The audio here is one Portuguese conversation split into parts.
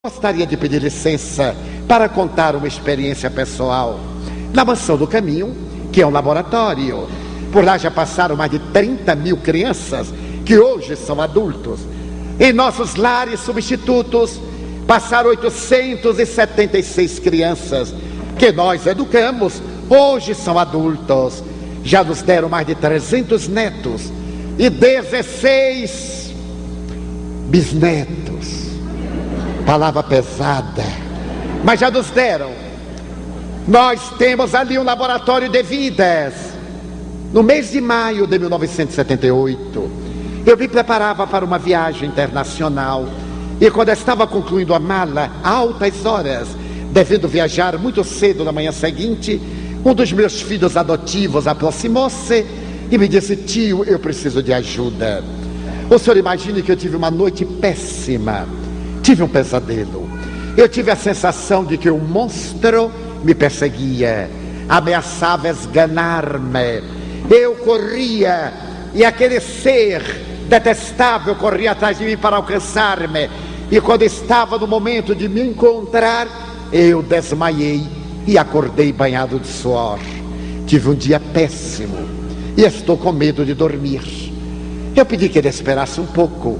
Gostaria de pedir licença para contar uma experiência pessoal. Na Mansão do Caminho, que é um laboratório, por lá já passaram mais de 30 mil crianças que hoje são adultos. Em nossos lares substitutos passaram 876 crianças que nós educamos, hoje são adultos. Já nos deram mais de 300 netos e 16 bisnetos. Palavra pesada, mas já nos deram. Nós temos ali um laboratório de vidas. No mês de maio de 1978, eu me preparava para uma viagem internacional. E quando estava concluindo a mala, altas horas, devendo viajar muito cedo na manhã seguinte, um dos meus filhos adotivos aproximou-se e me disse: tio, eu preciso de ajuda. O senhor imagine que eu tive uma noite péssima. Tive um pesadelo. Eu tive a sensação de que um monstro me perseguia, ameaçava esganar-me. Eu corria e aquele ser detestável corria atrás de mim para alcançar-me. E quando estava no momento de me encontrar, eu desmaiei e acordei banhado de suor. Tive um dia péssimo e estou com medo de dormir. Eu pedi que ele esperasse um pouco.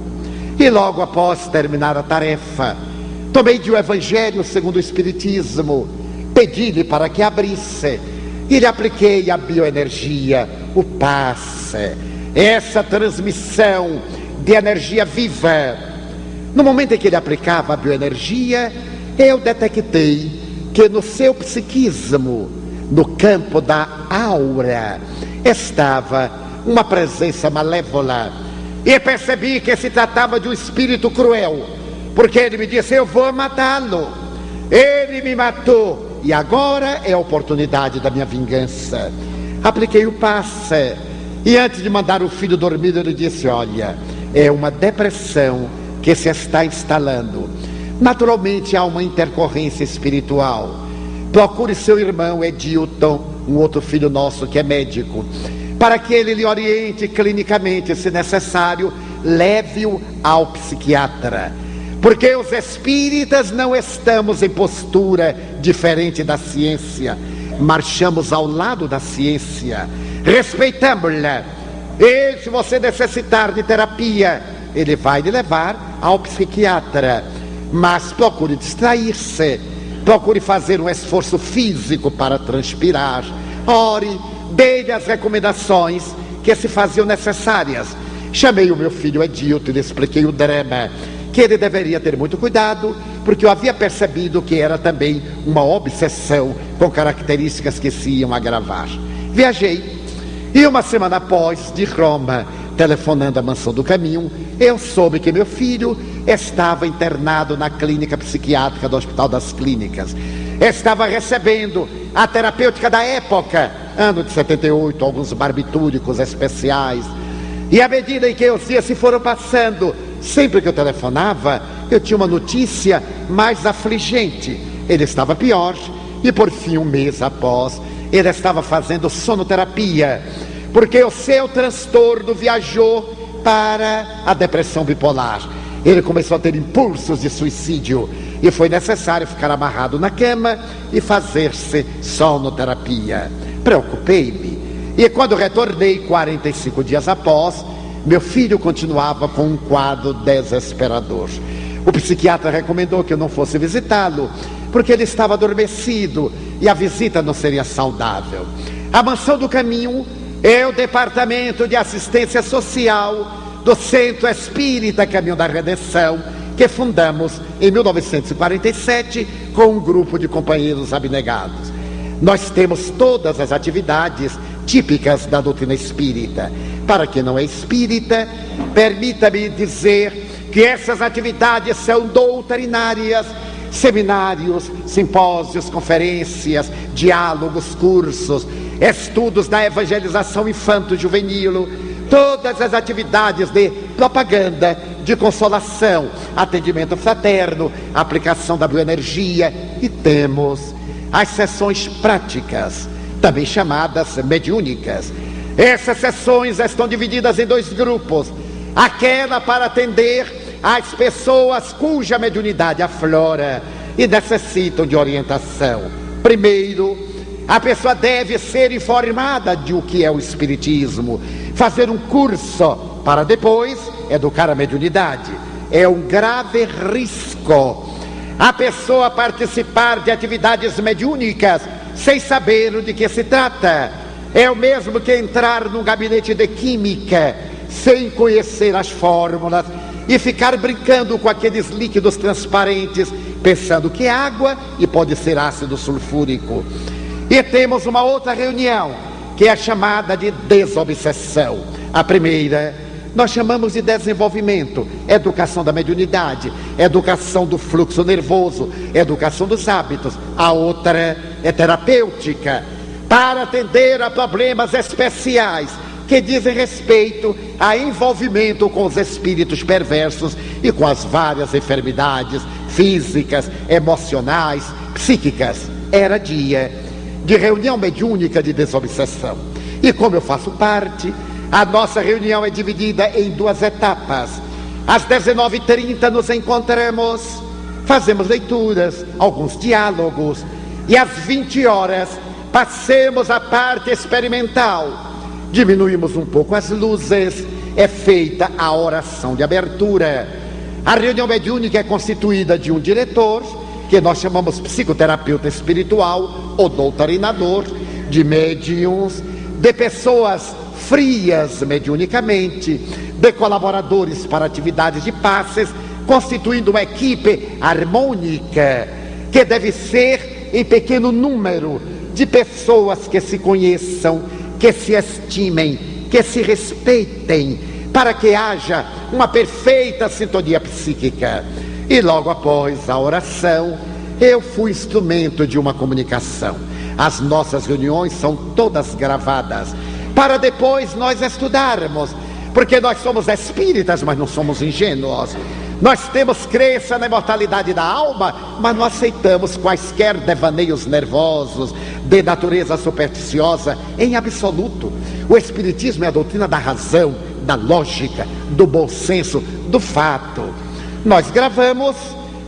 E logo após terminar a tarefa, tomei de o Evangelho segundo o Espiritismo, pedi-lhe para que abrisse e lhe apliquei a bioenergia, o passe, essa transmissão de energia viva. No momento em que ele aplicava a bioenergia, eu detectei que no seu psiquismo, no campo da aura, estava uma presença malévola. E percebi que se tratava de um espírito cruel, porque ele me disse: eu vou matá-lo. Ele me matou e agora é a oportunidade da minha vingança. Apliquei o passe e antes de mandar o filho dormir, ele disse: olha, é uma depressão que se está instalando. Naturalmente há uma intercorrência espiritual. Procure seu irmão Edilton, um outro filho nosso que é médico, para que ele lhe oriente clinicamente, se necessário, leve-o ao psiquiatra. Porque os espíritas não estamos em postura diferente da ciência, marchamos ao lado da ciência, respeitamos-la. E se você necessitar de terapia, ele vai lhe levar ao psiquiatra. Mas procure distrair-se, procure fazer um esforço físico para transpirar, ore, dei-lhe as recomendações que se faziam necessárias. Chamei o meu filho Edilton e lhe expliquei o drama, que ele deveria ter muito cuidado, porque eu havia percebido que era também uma obsessão com características que se iam agravar. Viajei e uma semana após, de Roma, telefonando à Mansão do Caminho, eu soube que meu filho estava internado na clínica psiquiátrica do Hospital das Clínicas. Estava recebendo a terapêutica da época, ano de 78, alguns barbitúricos especiais. E à medida em que os dias se foram passando, sempre que eu telefonava, eu tinha uma notícia mais afligente. Ele estava pior e por fim, um mês após, ele estava fazendo sonoterapia, porque o seu transtorno viajou para a depressão bipolar. Ele começou a ter impulsos de suicídio e foi necessário ficar amarrado na cama e fazer-se sonoterapia. Preocupei-me e quando retornei 45 dias após, meu filho continuava com um quadro desesperador. O psiquiatra recomendou que eu não fosse visitá-lo, porque ele estava adormecido e a visita não seria saudável. A Mansão do Caminho é o departamento de assistência social do Centro Espírita Caminho da Redenção, que fundamos em 1947 com um grupo de companheiros abnegados. Nós temos todas as atividades típicas da doutrina espírita. Para quem não é espírita, permita-me dizer que essas atividades são doutrinárias: seminários, simpósios, conferências, diálogos, cursos, estudos da evangelização infanto-juvenil, todas as atividades de propaganda, de consolação, atendimento fraterno, aplicação da bioenergia, e temos as sessões práticas, também chamadas mediúnicas. Essas sessões estão divididas em dois grupos: aquela para atender as pessoas cuja mediunidade aflora e necessitam de orientação. Primeiro, a pessoa deve ser informada de o que é o espiritismo, fazer um curso para depois educar a mediunidade. É um grave risco a pessoa participar de atividades mediúnicas sem saber de que se trata. É o mesmo que entrar num gabinete de química sem conhecer as fórmulas e ficar brincando com aqueles líquidos transparentes, pensando que é água e pode ser ácido sulfúrico. E temos uma outra reunião, que é chamada de desobsessão. A primeira nós chamamos de desenvolvimento, educação da mediunidade, educação do fluxo nervoso, educação dos hábitos. A outra é terapêutica, para atender a problemas especiais que dizem respeito a envolvimento com os espíritos perversos e com as várias enfermidades físicas, emocionais, psíquicas. Era dia de reunião mediúnica de desobsessão. E como eu faço parte, a nossa reunião é dividida em duas etapas. Às 19h30 nos encontramos, fazemos leituras, alguns diálogos, e às 20 horas passemos a parte experimental. Diminuímos um pouco as luzes, é feita a oração de abertura. A reunião mediúnica é constituída de um diretor, que nós chamamos psicoterapeuta espiritual ou doutrinador, de médiuns, de pessoas frias mediunicamente, de colaboradores para atividades de passes, constituindo uma equipe harmônica, que deve ser em pequeno número, de pessoas que se conheçam, que se estimem, que se respeitem, para que haja uma perfeita sintonia psíquica. E logo após a oração, eu fui instrumento de uma comunicação. As nossas reuniões são todas gravadas, para depois nós estudarmos, porque nós somos espíritas, mas não somos ingênuos. Nós temos crença na imortalidade da alma, mas não aceitamos quaisquer devaneios nervosos de natureza supersticiosa em absoluto. O espiritismo é a doutrina da razão, da lógica, do bom senso, do fato. Nós gravamos,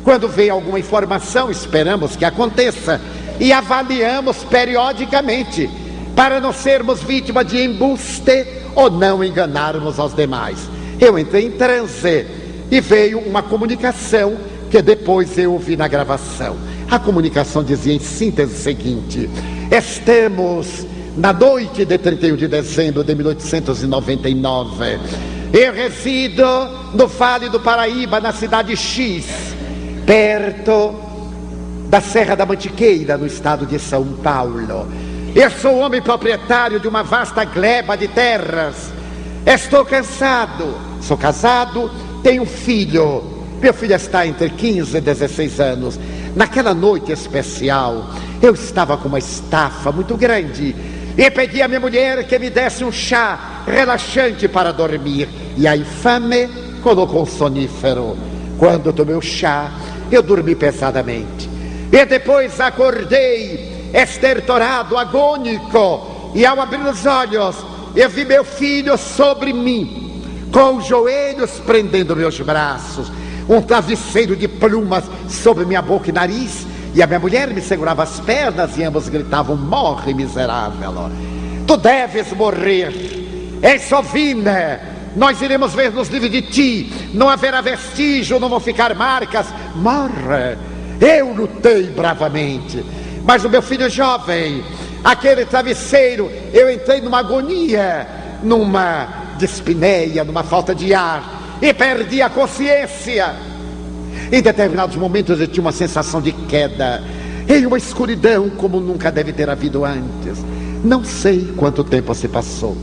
quando vem alguma informação, esperamos que aconteça e avaliamos periodicamente, para não sermos vítimas de embuste ou não enganarmos aos demais. Eu entrei em transe e veio uma comunicação que depois eu ouvi na gravação. A comunicação dizia em síntese o seguinte: estamos na noite de 31 de dezembro de 1899. Eu resido no Vale do Paraíba, na cidade X, perto da Serra da Mantiqueira, no estado de São Paulo. Eu sou homem proprietário de uma vasta gleba de terras. Estou cansado, sou casado, tenho um filho. Meu filho está entre 15 e 16 anos. Naquela noite especial, eu estava com uma estafa muito grande e pedi à minha mulher que me desse um chá relaxante para dormir. E a infame colocou um sonífero. Quando eu tomei o chá, eu dormi pesadamente. E depois acordei estertorado, agônico, e ao abrir os olhos, eu vi meu filho sobre mim, com os joelhos prendendo meus braços, um travesseiro de plumas sobre minha boca e nariz, e a minha mulher me segurava as pernas e ambos gritavam: morre, miserável, tu deves morrer, és sovina, nós iremos ver nos livros de ti, não haverá vestígio, não vão ficar marcas, morre. Eu lutei bravamente, mas o meu filho jovem, aquele travesseiro, eu entrei numa agonia, numa dispneia, numa falta de ar, e perdi a consciência. Em determinados momentos eu tinha uma sensação de queda, em uma escuridão como nunca deve ter havido antes. Não sei quanto tempo se passou.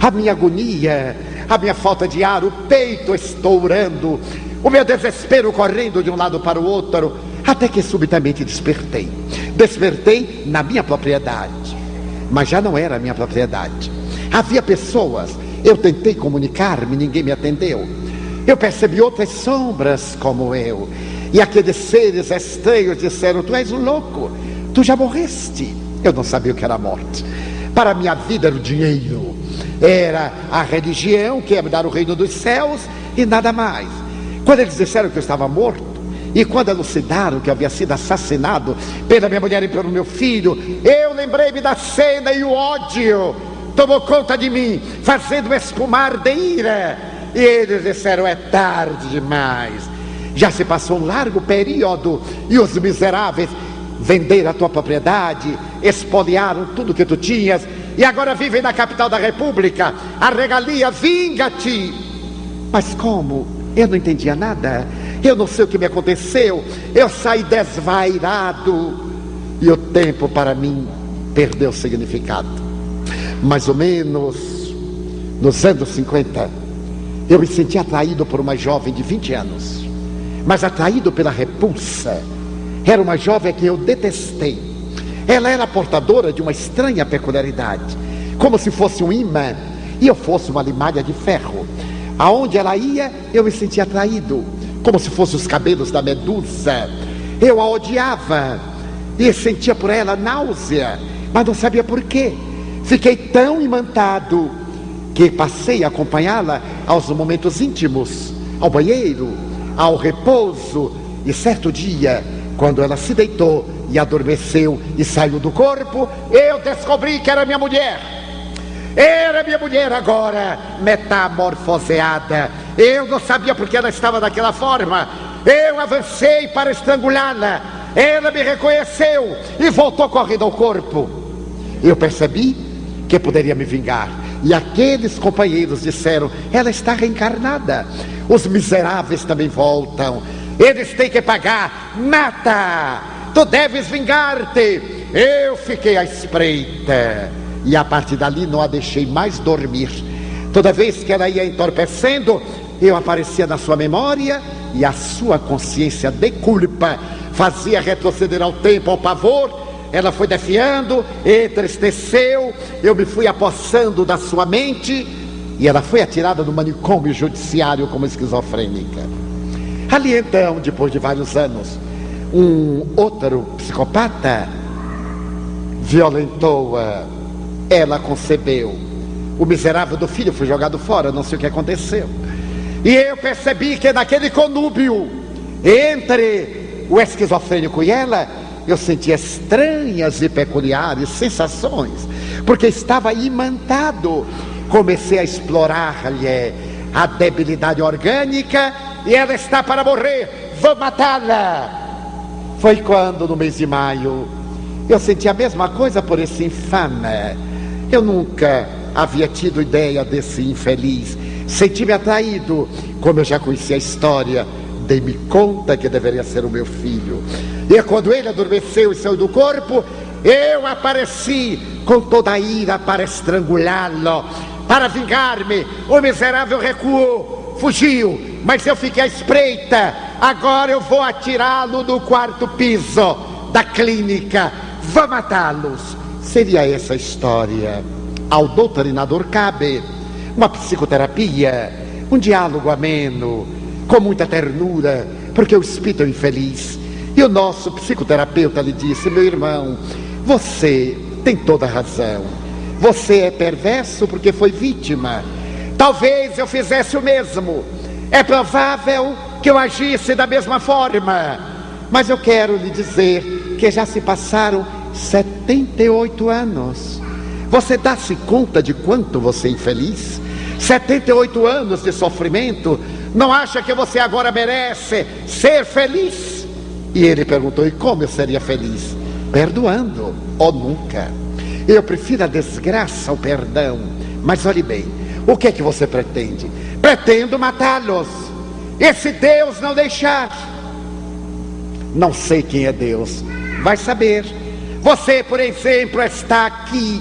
A minha agonia, a minha falta de ar, o peito estourando, o meu desespero correndo de um lado para o outro, até que subitamente despertei. Despertei na minha propriedade, mas já não era a minha propriedade. Havia pessoas, eu tentei comunicar-me, ninguém me atendeu. Eu percebi outras sombras como eu, e aqueles seres estranhos disseram: tu és um louco, tu já morreste. Eu não sabia o que era a morte. Para minha vida era o dinheiro, era a religião que ia me dar o reino dos céus e nada mais. Quando eles disseram que eu estava morto, e quando elucidaram que eu havia sido assassinado pela minha mulher e pelo meu filho, eu lembrei-me da cena e o ódio tomou conta de mim, fazendo espumar de ira. E eles disseram: é tarde demais, já se passou um largo período, e os miseráveis venderam a tua propriedade, expoliaram tudo que tu tinhas, e agora vivem na capital da república. A regalia, vinga-te. Mas como? Eu não entendia nada, eu não sei o que me aconteceu, eu saí desvairado, e o tempo para mim perdeu significado. Mais ou menos nos anos 50, eu me senti atraído por uma jovem de 20 anos, mas atraído pela repulsa. Era uma jovem a quem eu detestei. Ela era portadora de uma estranha peculiaridade, como se fosse um imã e eu fosse uma limalha de ferro. Aonde ela ia, eu me sentia atraído, como se fossem os cabelos da medusa. Eu a odiava e sentia por ela náusea, mas não sabia por quê. Fiquei tão imantado que passei a acompanhá-la aos momentos íntimos, ao banheiro, ao repouso. E certo dia, quando ela se deitou e adormeceu e saiu do corpo, eu descobri que era minha mulher. Era minha mulher agora, metamorfoseada. Eu não sabia porque ela estava daquela forma. Eu avancei para estrangulá-la. Ela me reconheceu e voltou correndo ao corpo. Eu percebi que poderia me vingar, e aqueles companheiros disseram: ela está reencarnada. Os miseráveis também voltam, eles têm que pagar. Mata, tu deves vingar-te. Eu fiquei à espreita, e a partir dali não a deixei mais dormir. Toda vez que ela ia entorpecendo, eu aparecia na sua memória, e a sua consciência de culpa fazia retroceder ao tempo, ao pavor. Ela foi defiando, entristeceu, eu me fui apossando da sua mente, e ela foi atirada no manicômio judiciário como esquizofrênica. Ali então, depois de vários anos, um outro psicopata violentou-a. Ela concebeu. O miserável do filho foi jogado fora, não sei o que aconteceu. E eu percebi que naquele conúbio entre o esquizofrênico e ela, eu sentia estranhas e peculiares sensações, porque estava imantado. Comecei a explorar-lhe a debilidade orgânica, e ela está para morrer, vou matá-la. Foi quando, no mês de maio, eu senti a mesma coisa por esse infame. Eu nunca havia tido ideia desse infeliz. Senti-me atraído. Como eu já conhecia a história, dei-me conta que deveria ser o meu filho. E quando ele adormeceu e saiu do corpo, eu apareci com toda a ira para estrangulá-lo, para vingar-me. O miserável recuou, fugiu, mas eu fiquei à espreita. Agora eu vou atirá-lo do 4º piso da clínica. Vou matá-los. Seria essa a história. Ao doutrinador cabe uma psicoterapia, um diálogo ameno, com muita ternura, porque o espírito é infeliz. E o nosso psicoterapeuta lhe disse: meu irmão, você tem toda a razão. Você é perverso porque foi vítima. Talvez eu fizesse o mesmo. É provável que eu agisse da mesma forma. Mas eu quero lhe dizer que já se passaram 78 anos. Você dá-se conta de quanto você é infeliz? 78 anos de sofrimento. Não acha que você agora merece ser feliz? E ele perguntou: e como eu seria feliz? Perdoando ou nunca? Eu prefiro a desgraça ao perdão. Mas olhe bem, o que é que você pretende? Pretendo matá-los. E se Deus não deixar? Não sei quem é Deus, vai saber. Você, por exemplo, está aqui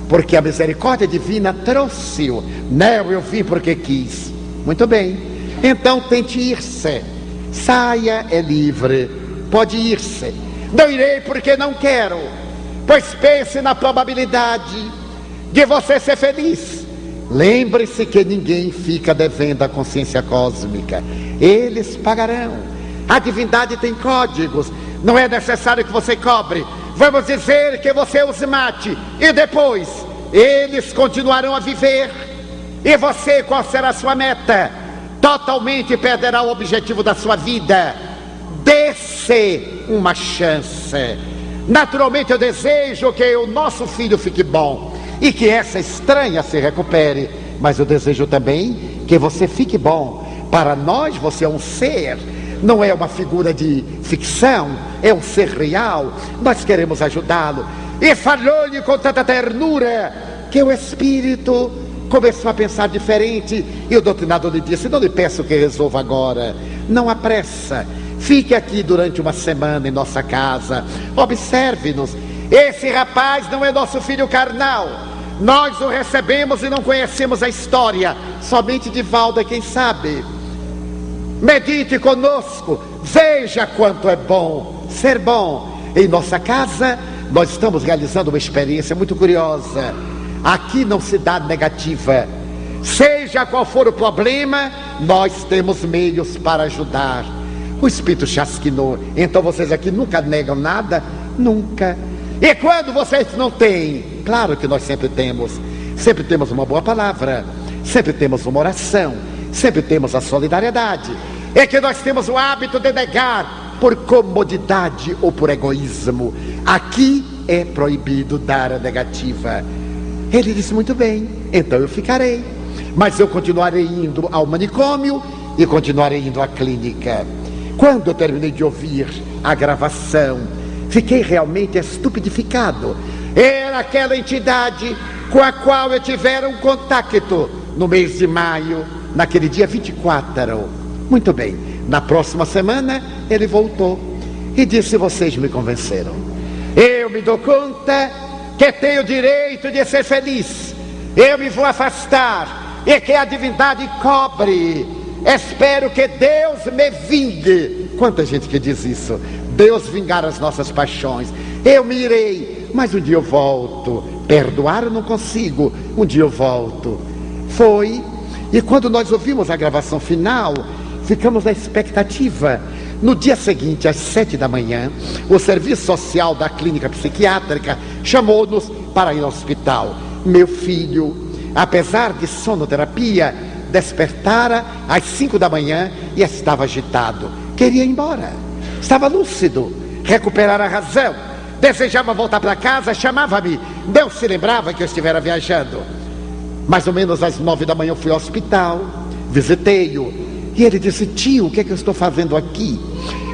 porque a misericórdia divina trouxe-o. Não, eu vim porque quis. Muito bem, então tente ir-se. Saia, é livre, pode ir-se. Não irei porque não quero. Pois pense na probabilidade de você ser feliz. Lembre-se que ninguém fica devendo à consciência cósmica. Eles pagarão. A divindade tem códigos. Não é necessário que você cobre. Vamos dizer que você os mate, e depois eles continuarão a viver. E você, qual será a sua meta? totalmente perderá o objetivo da sua vida. Dê-se uma chance. Naturalmente eu desejo que o nosso filho fique bom e que essa estranha se recupere, mas eu desejo também que você fique bom. Para nós você é um ser, não é uma figura de ficção, é um ser real. Nós queremos ajudá-lo. E falou-lhe com tanta ternura que o espírito começou a pensar diferente. E o doutrinador lhe disse: não lhe peço que resolva agora, não há pressa. Fique aqui durante uma semana em nossa casa, observe-nos. Esse rapaz não é nosso filho carnal. Nós o recebemos e não conhecemos a história, somente de Valda, quem sabe. Medite conosco, veja quanto é bom ser bom. Em nossa casa nós estamos realizando uma experiência muito curiosa. Aqui não se dá negativa. Seja qual for o problema, nós temos meios para ajudar. O espírito chasquinou. Então vocês aqui nunca negam nada? Nunca. E quando vocês não têm? Claro que nós sempre temos. Sempre temos uma boa palavra, sempre temos uma oração, sempre temos a solidariedade. É que nós temos o hábito de negar por comodidade ou por egoísmo. Aqui é proibido dar a negativa. Ele disse: muito bem, então eu ficarei, mas eu continuarei indo ao manicômio e continuarei indo à clínica. Quando eu terminei de ouvir a gravação, fiquei realmente estupidificado. Era aquela entidade com a qual eu tivera um contato no mês de maio, naquele dia 24. Muito bem, na próxima semana ele voltou e disse: vocês me convenceram. Eu me dou conta que tenho o direito de ser feliz. Eu me vou afastar e que a divindade cobre. Espero que Deus me vingue. Quanta gente que diz isso. Deus vingar as nossas paixões. Eu me irei, mas um dia eu volto. Perdoar eu não consigo, um dia eu volto. Foi. E quando nós ouvimos a gravação final, ficamos na expectativa. No dia seguinte, às 7 da manhã, o serviço social da clínica psiquiátrica chamou-nos para ir ao hospital. Meu filho, apesar de sonoterapia, despertara às 5 da manhã e estava agitado. Queria ir embora. Estava lúcido, recuperar a razão. Desejava voltar para casa, chamava-me. Não se lembrava que eu estivera viajando. Mais ou menos às 9 da manhã eu fui ao hospital, visitei-o. E ele disse: tio, o que é que eu estou fazendo aqui?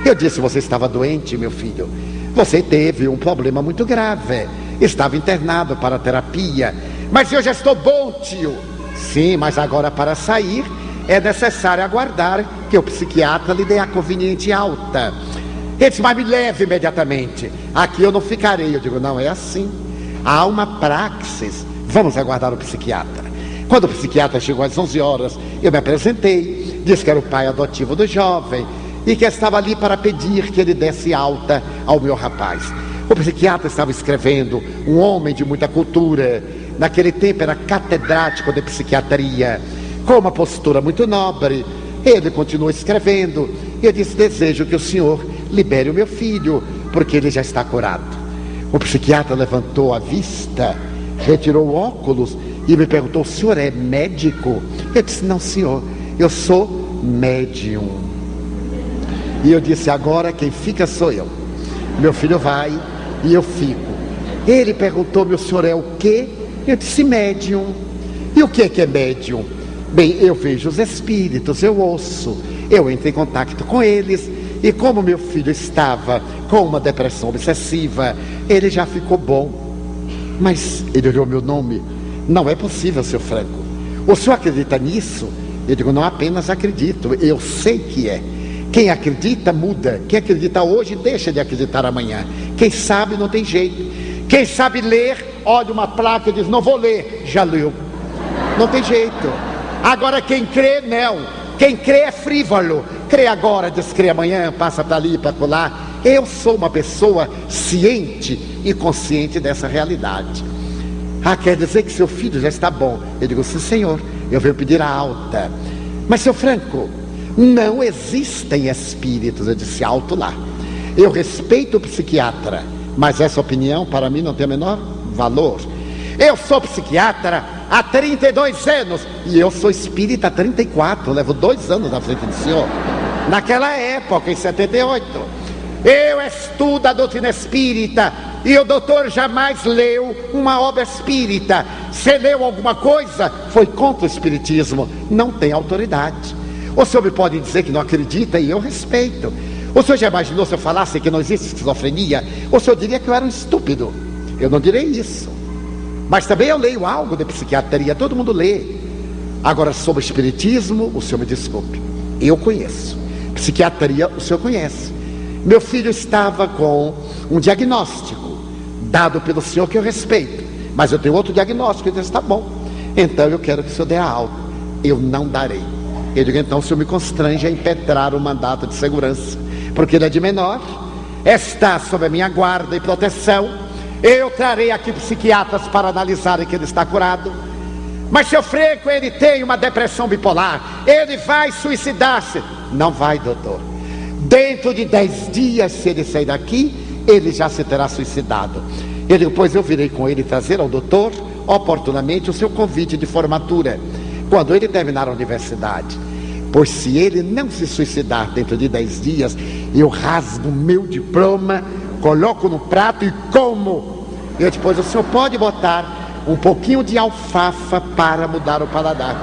Eu disse: você estava doente, meu filho. Você teve um problema muito grave. Estava internado para terapia. Mas eu já estou bom, tio. Sim, mas agora para sair é necessário aguardar que o psiquiatra lhe dê a conveniente alta. Ele disse: mas me leve imediatamente. Aqui eu não ficarei. Eu digo: não é assim. Há uma praxis. Vamos aguardar o psiquiatra. Quando o psiquiatra chegou às 11 horas, eu me apresentei. Disse que era o pai adotivo do jovem e que estava ali para pedir que ele desse alta ao meu rapaz. O psiquiatra estava escrevendo, um homem de muita cultura. Naquele tempo era catedrático de psiquiatria, com uma postura muito nobre. Ele continuou escrevendo e eu disse: desejo que o senhor libere o meu filho, porque ele já está curado. O psiquiatra levantou a vista, retirou o óculos e me perguntou: o senhor é médico? Eu disse: não, senhor, eu sou médium. E eu disse: agora quem fica sou eu. Meu filho vai e eu fico. Ele perguntou-me: o senhor é o quê? Eu disse: médium. E o que é médium? Bem, eu vejo os espíritos, eu ouço, eu entro em contato com eles. E como meu filho estava com uma depressão obsessiva, ele já ficou bom. Mas ele olhou meu nome: não é possível, seu Franco. O senhor acredita nisso? Eu digo: não apenas acredito, eu sei que é. Quem acredita muda. Quem acredita hoje deixa de acreditar amanhã. Quem sabe não tem jeito. Quem sabe ler, olha uma placa e diz: não vou ler. Já leu. Não tem jeito. Agora quem crê, não. Quem crê é frívolo. Crê agora, descrê amanhã, passa para ali, para lá. Eu sou uma pessoa ciente e consciente dessa realidade. Ah, quer dizer que seu filho já está bom? Eu digo: sim, senhor, eu venho pedir a alta. Mas, seu Franco, não existem espíritos. Eu disse: alto lá. Eu respeito o psiquiatra, mas essa opinião para mim não tem o menor valor. Eu sou psiquiatra há 32 anos. E eu sou espírita há 34, levo 2 anos na frente do senhor. Naquela época, em 78, eu estudo a doutrina espírita. E o doutor jamais leu uma obra espírita. Se leu alguma coisa, foi contra o espiritismo. Não tem autoridade. O senhor me pode dizer que não acredita e eu respeito. O senhor já imaginou se eu falasse que não existe esquizofrenia? O senhor diria que eu era um estúpido. Eu não direi isso. Mas também eu leio algo de psiquiatria, todo mundo lê. Agora, sobre espiritismo, o senhor me desculpe, eu conheço. Psiquiatria, o senhor conhece. Meu filho estava com um diagnóstico dado pelo senhor que eu respeito, mas eu tenho outro diagnóstico. Ele disse, está bom, então eu quero que o senhor dê a alta. Eu não darei. Eu digo, então o senhor me constrange a impetrar o mandato de segurança, porque ele é de menor, está sob a minha guarda e proteção. Eu trarei aqui psiquiatras para analisarem que ele está curado. Mas seu Freco, ele tem uma depressão bipolar, ele vai suicidar-se. Não vai, doutor. Dentro de 10 dias, se ele sair daqui, ele já se terá suicidado. Eu digo, pois eu virei com ele trazer ao doutor, oportunamente, o seu convite de formatura, quando ele terminar a universidade. Pois se ele não se suicidar dentro de 10 dias, eu rasgo o meu diploma, coloco no prato e como. E depois o senhor pode botar um pouquinho de alfafa para mudar o paladar,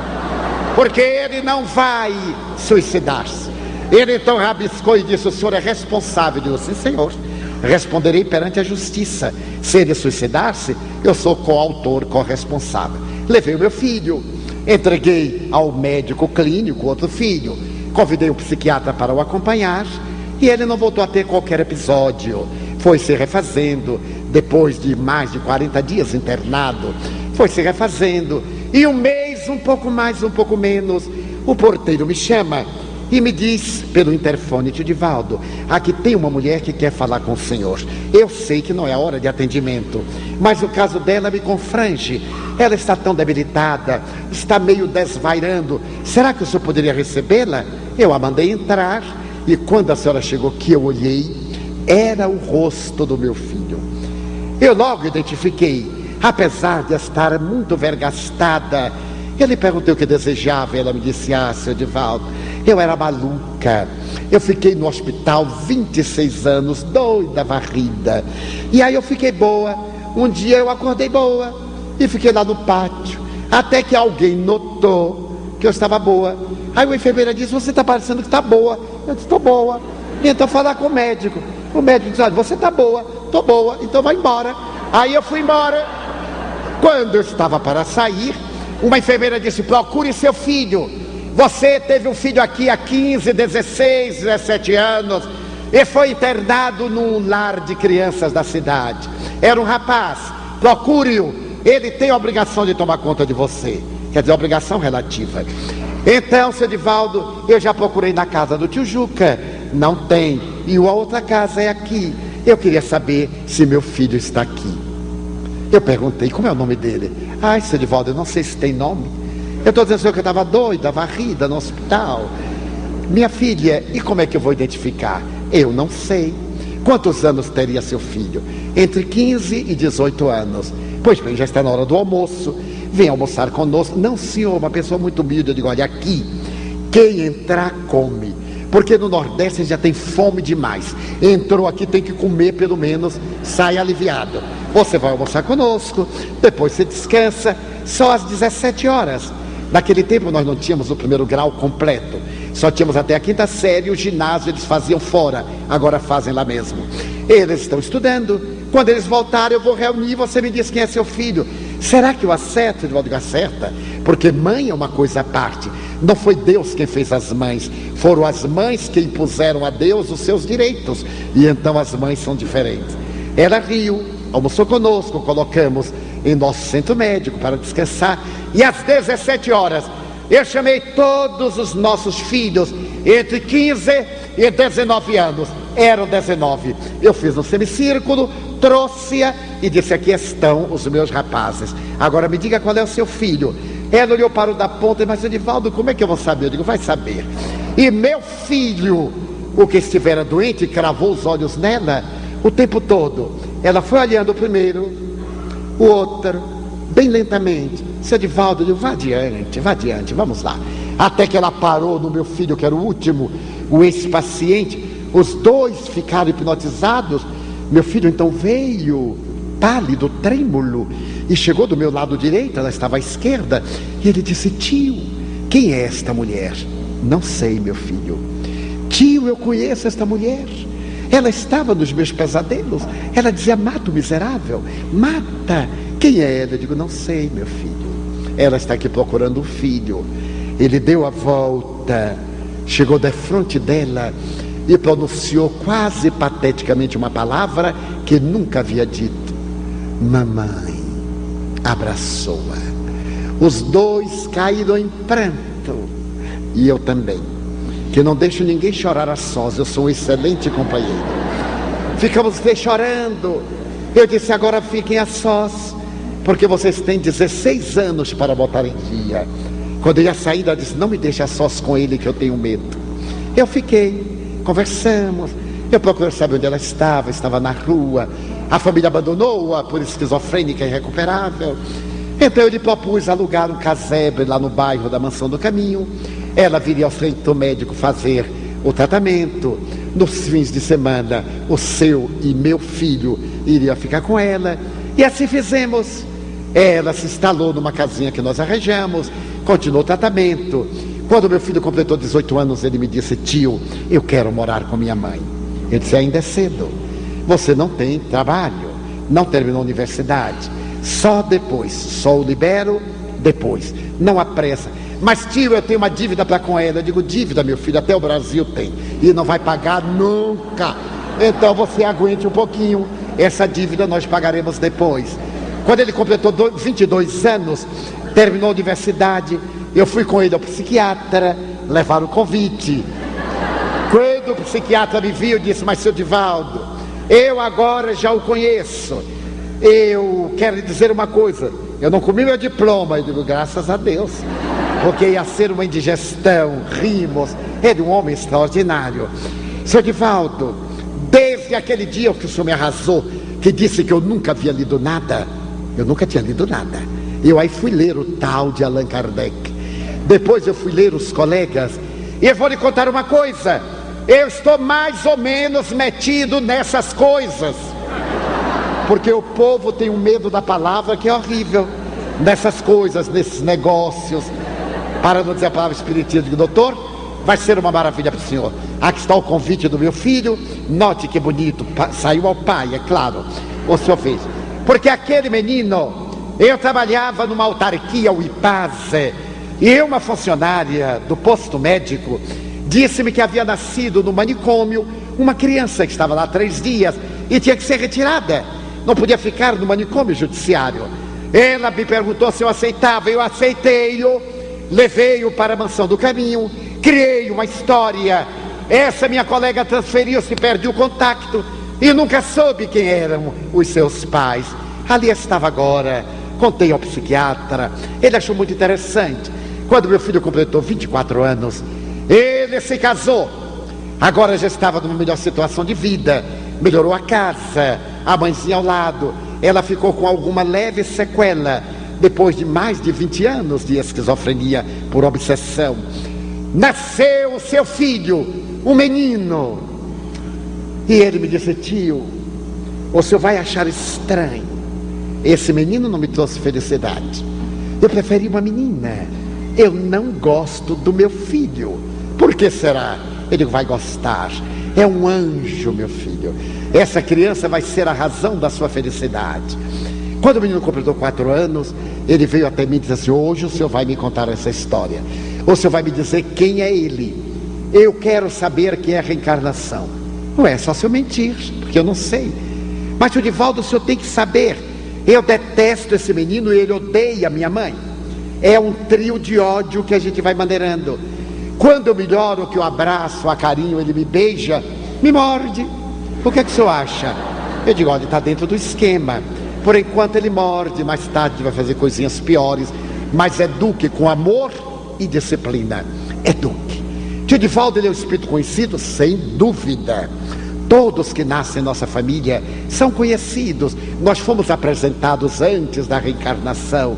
porque ele não vai suicidar-se. Ele então rabiscou e disse, o senhor é responsável. Eu disse, sim, senhor, responderei perante a justiça. Se ele suicidar-se, eu sou coautor, corresponsável. Levei o meu filho, entreguei ao médico clínico outro filho, convidei um psiquiatra para o acompanhar, e ele não voltou a ter qualquer episódio. Foi se refazendo, depois de mais de 40 dias internado, foi se refazendo, e um mês, um pouco mais, um pouco menos, o porteiro me chama e me diz pelo interfone, tio Divaldo, aqui tem uma mulher que quer falar com o senhor. Eu sei que não é a hora de atendimento, mas o caso dela me confrange. Ela está tão debilitada, está meio desvairando. Será que o senhor poderia recebê-la? Eu a mandei entrar, e quando a senhora chegou, que eu olhei, era o rosto do meu filho. Eu logo identifiquei, apesar de estar muito vergastada. Eu lhe perguntei o que desejava, ela me disse, seu Divaldo, eu era maluca. Eu fiquei no hospital 26 anos, doida, varrida. E aí eu fiquei boa. Um dia eu acordei boa e fiquei lá no pátio, até que alguém notou que eu estava boa. Aí o enfermeira disse, você está parecendo que está boa. Eu disse, estou boa. E então falar com o médico. O médico disse, olha, você está boa. Estou boa, então vai embora. Aí eu fui embora. Quando eu estava para sair, uma enfermeira disse, procure seu filho. Você teve um filho aqui há 15, 16, 17 anos e foi internado num lar de crianças da cidade. Era um rapaz, procure-o. Ele tem a obrigação de tomar conta de você. Quer dizer, obrigação relativa. Então, seu Divaldo, eu já procurei na casa do tio Juca. Não tem. E a outra casa é aqui. Eu queria saber se meu filho está aqui. Eu perguntei, como é o nome dele? Ai, seu Divaldo, eu não sei se tem nome. Eu estou dizendo que eu estava doida, varrida no hospital. Minha filha, e como é que eu vou identificar? Eu não sei. Quantos anos teria seu filho? Entre 15 e 18 anos. Pois bem, já está na hora do almoço. Vem almoçar conosco. Não, senhor, uma pessoa muito humilde. Eu digo, olha aqui, quem entrar come. Porque no Nordeste já tem fome demais. Entrou aqui, tem que comer pelo menos, sai aliviado. Você vai almoçar conosco, depois você descansa, só às 17 horas. Naquele tempo nós não tínhamos o primeiro grau completo, só tínhamos até a 5ª série, o ginásio eles faziam fora, agora fazem lá mesmo. Eles estão estudando, quando eles voltarem eu vou reunir, você me diz quem é seu filho. Será que eu acerto? Eu digo, acerta, porque mãe é uma coisa à parte. Não foi Deus quem fez as mães, foram as mães que impuseram a Deus os seus direitos, e então as mães são diferentes. Ela riu, almoçou conosco, colocamos em nosso centro médico para descansar, e às 17 horas eu chamei todos os nossos filhos entre 15 e 19 anos, eram 19. Eu fiz um semicírculo, trouxe-a e disse, aqui estão os meus rapazes, agora me diga qual é o seu filho. Ela olhou para o da ponta e disse, mas Divaldo, como é que eu vou saber? Eu digo, vai saber. E meu filho, o que estivera doente, cravou os olhos nela o tempo todo. Ela foi olhando o primeiro, o outro, bem lentamente. Seu Divaldo, eu digo, vá adiante, vamos lá. Até que ela parou no meu filho, que era o último, o ex-paciente. Os dois ficaram hipnotizados. Meu filho então veio, pálido, trêmulo, e chegou do meu lado direito, ela estava à esquerda, e ele disse: tio, quem é esta mulher? Não sei, meu filho. Tio, eu conheço esta mulher. Ela estava nos meus pesadelos. Ela dizia: mata o miserável, mata. Quem é ela? Eu digo: não sei, meu filho. Ela está aqui procurando um filho. Ele deu a volta, chegou de frente dela e pronunciou quase pateticamente uma palavra que nunca havia dito. Mamãe. Abraçou-a. Os dois caíram em pranto. E eu também, que não deixo ninguém chorar a sós. Eu sou um excelente companheiro. Ficamos chorando. Eu disse: agora fiquem a sós, porque vocês têm 16 anos para botar em dia. Quando eu ia sair, ela disse: não me deixe a sós com ele, que eu tenho medo. Eu fiquei, conversamos. Eu procurei saber onde ela estava na rua. A família abandonou-a por esquizofrênica irrecuperável. Então eu lhe propus alugar um casebre lá no bairro da Mansão do Caminho. Ela viria ao frente do médico fazer o tratamento. Nos fins de semana, o seu e meu filho iriam ficar com ela. E assim fizemos. Ela se instalou numa casinha que nós arranjamos, continuou o tratamento. Quando meu filho completou 18 anos, ele me disse: tio, eu quero morar com minha mãe. Eu disse: ainda é cedo. Você não tem trabalho, não terminou a universidade. Só depois, só o libero depois. Não há pressa. Mas tio, eu tenho uma dívida para com ela. Eu digo: dívida, meu filho, até o Brasil tem, e não vai pagar nunca. Então você aguente um pouquinho. Essa dívida nós pagaremos depois. Quando ele completou 22 anos, terminou a universidade, eu fui com ele ao psiquiatra, levar o convite. Quando o psiquiatra me viu, disse: mas seu Divaldo, eu agora já o conheço. Eu quero lhe dizer uma coisa: eu não comi meu diploma. Eu digo: graças a Deus, porque ia ser uma indigestão. Rimos. Ele é um homem extraordinário. Seu Divaldo, desde aquele dia que o senhor me arrasou, que disse que eu nunca havia lido nada, eu nunca tinha lido nada. Eu aí fui ler o tal de Allan Kardec. Depois eu fui ler os colegas. E eu vou lhe contar uma coisa: eu estou mais ou menos metido nessas coisas, porque o povo tem um medo da palavra que é horrível. Nessas coisas, nesses negócios, para não dizer a palavra espiritismo. Digo: doutor, vai ser uma maravilha para o senhor. Aqui está o convite do meu filho. Note que bonito, saiu ao pai, é claro. O senhor fez. Porque aquele menino, eu trabalhava numa autarquia, o IPASE, e uma funcionária do posto médico disse-me que havia nascido no manicômio uma criança que estava lá 3 dias e tinha que ser retirada. Não podia ficar no manicômio judiciário. Ela me perguntou se eu aceitava. Eu aceitei-o, levei-o para a Mansão do Caminho, criei uma história. Essa minha colega transferiu-se, perdeu o contato e nunca soube quem eram os seus pais. Ali estava agora, contei ao psiquiatra. Ele achou muito interessante. Quando meu filho completou 24 anos, ele se casou. Agora já estava numa melhor situação de vida, melhorou a casa, a mãezinha ao lado. Ela ficou com alguma leve sequela depois de mais de 20 anos de esquizofrenia por obsessão. Nasceu o seu filho, um menino. E ele me disse: tio, o senhor vai achar estranho, esse menino não me trouxe felicidade. Eu preferi uma menina. Eu não gosto do meu filho. Por que será? Ele vai gostar. É um anjo, meu filho. Essa criança vai ser a razão da sua felicidade. Quando o menino completou 4 anos, ele veio até mim e disse assim: hoje o senhor vai me contar essa história. O senhor vai me dizer quem é ele. Eu quero saber quem é a reencarnação. Não é só se eu mentir, porque eu não sei. Mas, tio Divaldo, o senhor tem que saber. Eu detesto esse menino e ele odeia minha mãe. É um trio de ódio que a gente vai maneirando. Quando eu melhoro, que eu abraço, a carinho, ele me beija, me morde. O que é que o senhor acha? Eu digo: olha, está dentro do esquema. Por enquanto ele morde, mais tarde vai fazer coisinhas piores. Mas eduque com amor e disciplina. Eduque. Tio Divaldo, ele é um espírito conhecido? Sem dúvida. Todos que nascem em nossa família são conhecidos. Nós fomos apresentados antes da reencarnação.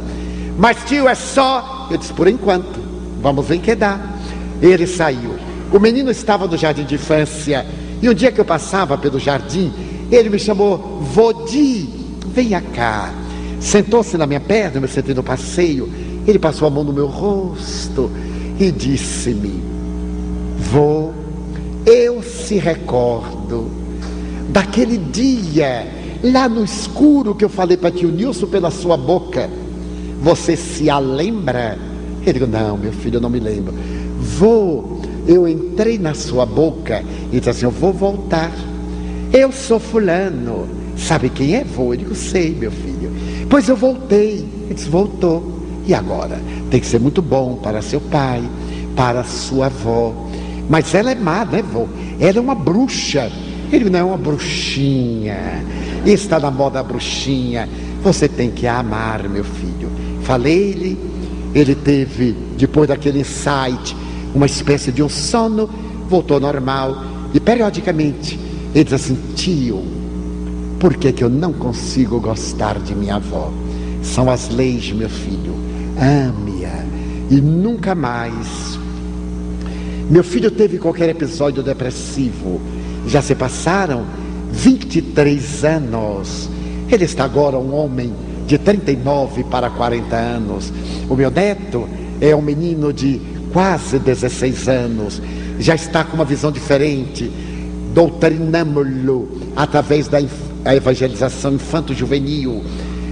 Mas tio, é só... Eu disse, por enquanto, vamos ver que dá. Ele saiu. O menino estava no jardim de infância. E um dia que eu passava pelo jardim, ele me chamou, Vodi, venha cá. Sentou-se na minha perna, eu me sentei no passeio. Ele passou a mão no meu rosto e disse-me, vô, eu se recordo daquele dia, lá no escuro, que eu falei para tio Nilson pela sua boca. Você se a lembra? Ele disse, não, meu filho, eu não me lembro. Vô, eu entrei na sua boca e disse assim, eu vou voltar. Eu sou fulano. Sabe quem é, vô? Ele disse, sei, meu filho. Pois eu voltei. Ele disse, voltou. E agora? Tem que ser muito bom para seu pai, para sua avó. Mas ela é má, né, vô? Ela é uma bruxa. Ele não é uma bruxinha. Está na moda a bruxinha. Você tem que a amar, meu filho. Falei-lhe, ele teve, depois daquele insight, uma espécie de um sono, voltou ao normal. E periodicamente, ele diz assim, tio, por que eu não consigo gostar de minha avó? São as leis, meu filho. Ame-a e nunca mais. Meu filho teve qualquer episódio depressivo. Já se passaram 23 anos. Ele está agora um homem de 39 para 40 anos. O meu neto é um menino de quase 16 anos. Já está com uma visão diferente. Doutrinamo-lo através da evangelização infanto-juvenil.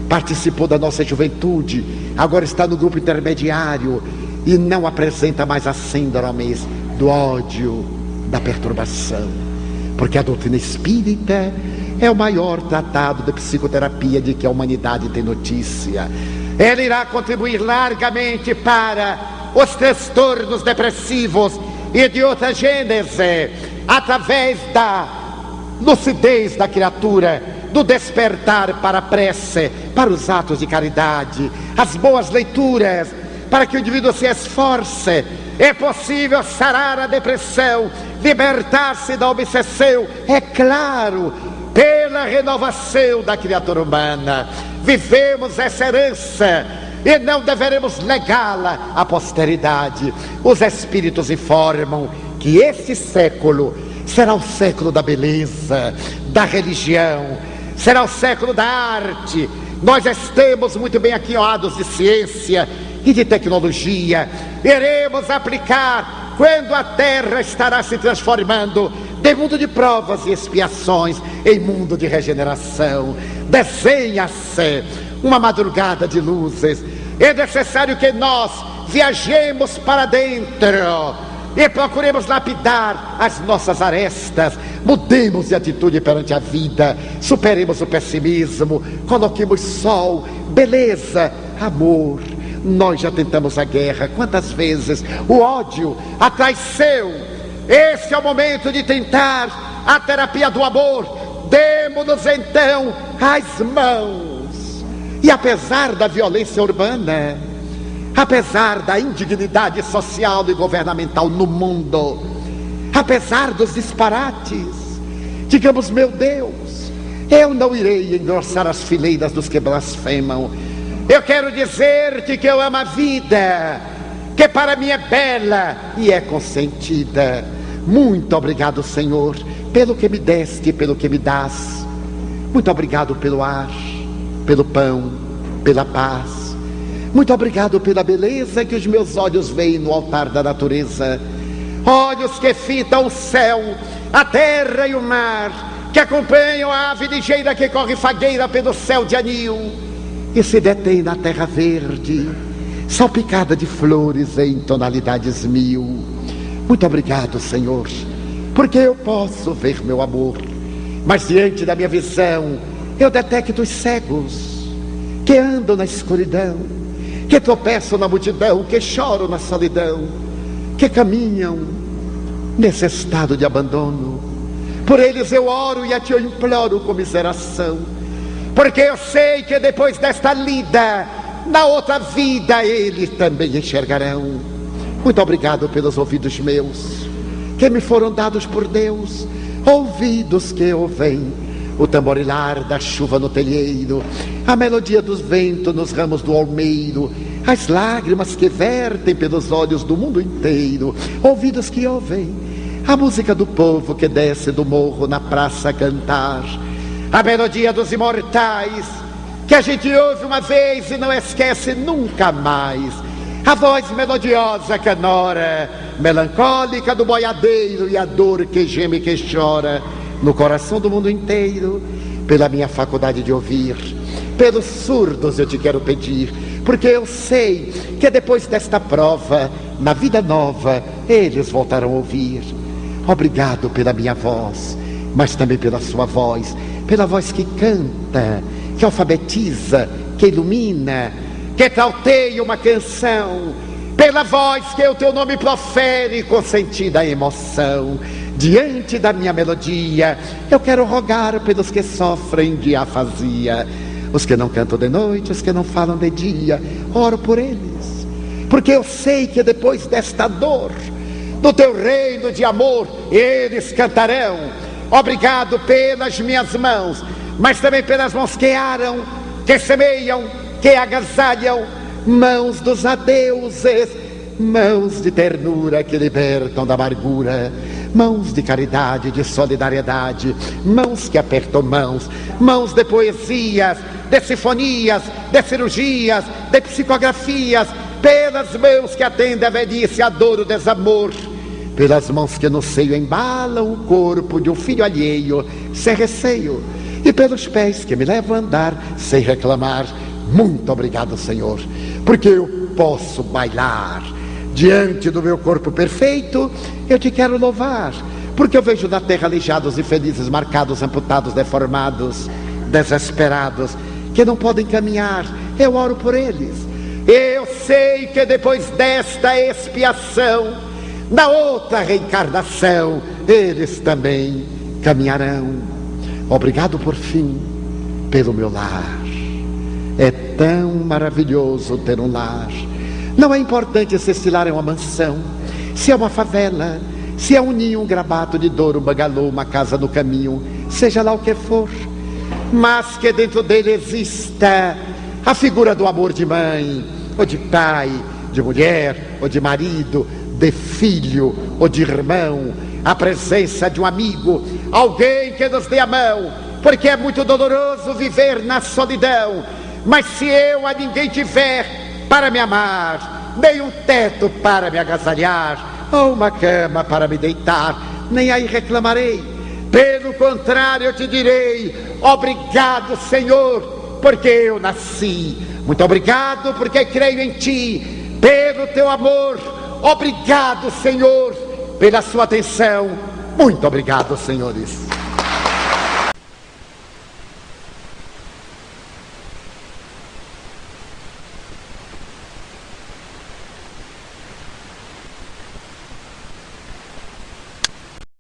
Participou da nossa juventude. Agora está no grupo intermediário e não apresenta mais as síndromes do ódio, da perturbação. Porque a doutrina espírita é o maior tratado de psicoterapia de que a humanidade tem notícia. Ela irá contribuir largamente para os transtornos depressivos e de outra gênese, através da lucidez da criatura, do despertar para a prece, para os atos de caridade, as boas leituras, para que o indivíduo se esforce. É possível sarar a depressão, libertar-se da obsessão, é claro, pela renovação da criatura humana. Vivemos essa herança e não deveremos negá-la à posteridade. Os espíritos informam que esse século será o século da beleza, da religião, será o século da arte. Nós estamos muito bem aquinhoados de ciência e de tecnologia. Iremos aplicar quando a Terra estará se transformando de mundo de provas e expiações em mundo de regeneração. Desenha-se uma madrugada de luzes. É necessário que nós viajemos para dentro e procuremos lapidar as nossas arestas. Mudemos de atitude perante a vida, superemos o pessimismo, coloquemos sol, beleza, amor. Nós já tentamos a guerra, quantas vezes o ódio, a traição. Esse é o momento de tentar a terapia do amor. Demos-nos então as mãos. E apesar da violência urbana, apesar da indignidade social e governamental no mundo, apesar dos disparates, digamos, meu Deus, eu não irei engrossar as fileiras dos que blasfemam. Eu quero dizer-te que eu amo a vida, que para mim é bela e é consentida. Muito obrigado, Senhor, pelo que me deste e pelo que me dás. Muito obrigado pelo ar, pelo pão, pela paz. Muito obrigado pela beleza que os meus olhos veem no altar da natureza. Olhos que fitam o céu, a terra e o mar, que acompanham a ave ligeira que corre fagueira pelo céu de anil e se detém na terra verde, salpicada de flores em tonalidades mil. Muito obrigado, Senhor, porque eu posso ver meu amor, mas diante da minha visão eu detecto os cegos que andam na escuridão, que tropeçam na multidão, que choram na solidão, que caminham nesse estado de abandono. Por eles eu oro e a ti eu imploro comiseração, porque eu sei que depois desta lida, na outra vida eles também enxergarão. Muito obrigado pelos ouvidos meus, que me foram dados por Deus, ouvidos que ouvem o tamborilar da chuva no telheiro, a melodia dos ventos nos ramos do almeiro, as lágrimas que vertem pelos olhos do mundo inteiro, ouvidos que ouvem a música do povo que desce do morro na praça a cantar, a melodia dos imortais que a gente ouve uma vez e não esquece nunca mais, a voz melodiosa canora, melancólica do boiadeiro, e a dor que geme e que chora no coração do mundo inteiro. Pela minha faculdade de ouvir, pelos surdos eu te quero pedir, porque eu sei que depois desta prova, na vida nova, eles voltarão a ouvir. Obrigado pela minha voz, mas também pela sua voz, pela voz que canta, que alfabetiza, que ilumina, que trauteia uma canção, pela voz que o teu nome profere com sentida emoção. Diante da minha melodia, eu quero rogar pelos que sofrem de afasia, os que não cantam de noite, os que não falam de dia. Oro por eles, porque eu sei que depois desta dor, no teu reino de amor, eles cantarão. Obrigado pelas minhas mãos, mas também pelas mãos que aram, que semeiam, que agasalham, mãos dos adeuses, mãos de ternura que libertam da amargura, mãos de caridade, de solidariedade, mãos que apertam mãos, mãos de poesias, de sinfonias, de cirurgias, de psicografias, pelas mãos que atendem a velhice, a dor, o desamor, pelas mãos que no seio embalam o corpo de um filho alheio, sem receio, e pelos pés que me levam a andar sem reclamar. Muito obrigado, Senhor, porque eu posso bailar diante do meu corpo perfeito. Eu te quero louvar, porque eu vejo na terra aleijados, infelizes, marcados, amputados, deformados, desesperados, que não podem caminhar. Eu oro por eles. Eu sei que depois desta expiação, na outra reencarnação, eles também caminharão. Obrigado por fim pelo meu lar. É tão maravilhoso ter um lar. Não é importante se este lar é uma mansão, se é uma favela, se é um ninho, um grabato de dor, um bangalô, uma casa no caminho, seja lá o que for, mas que dentro dele exista a figura do amor de mãe, ou de pai, de mulher, ou de marido, de filho, ou de irmão, a presença de um amigo, alguém que nos dê a mão, porque é muito doloroso viver na solidão. Mas se eu a ninguém tiver para me amar, nem um teto para me agasalhar, ou uma cama para me deitar, nem aí reclamarei. Pelo contrário, eu te direi: obrigado, Senhor, porque eu nasci. Muito obrigado, porque creio em ti, pelo teu amor. Obrigado, Senhor, pela sua atenção. Muito obrigado, senhores.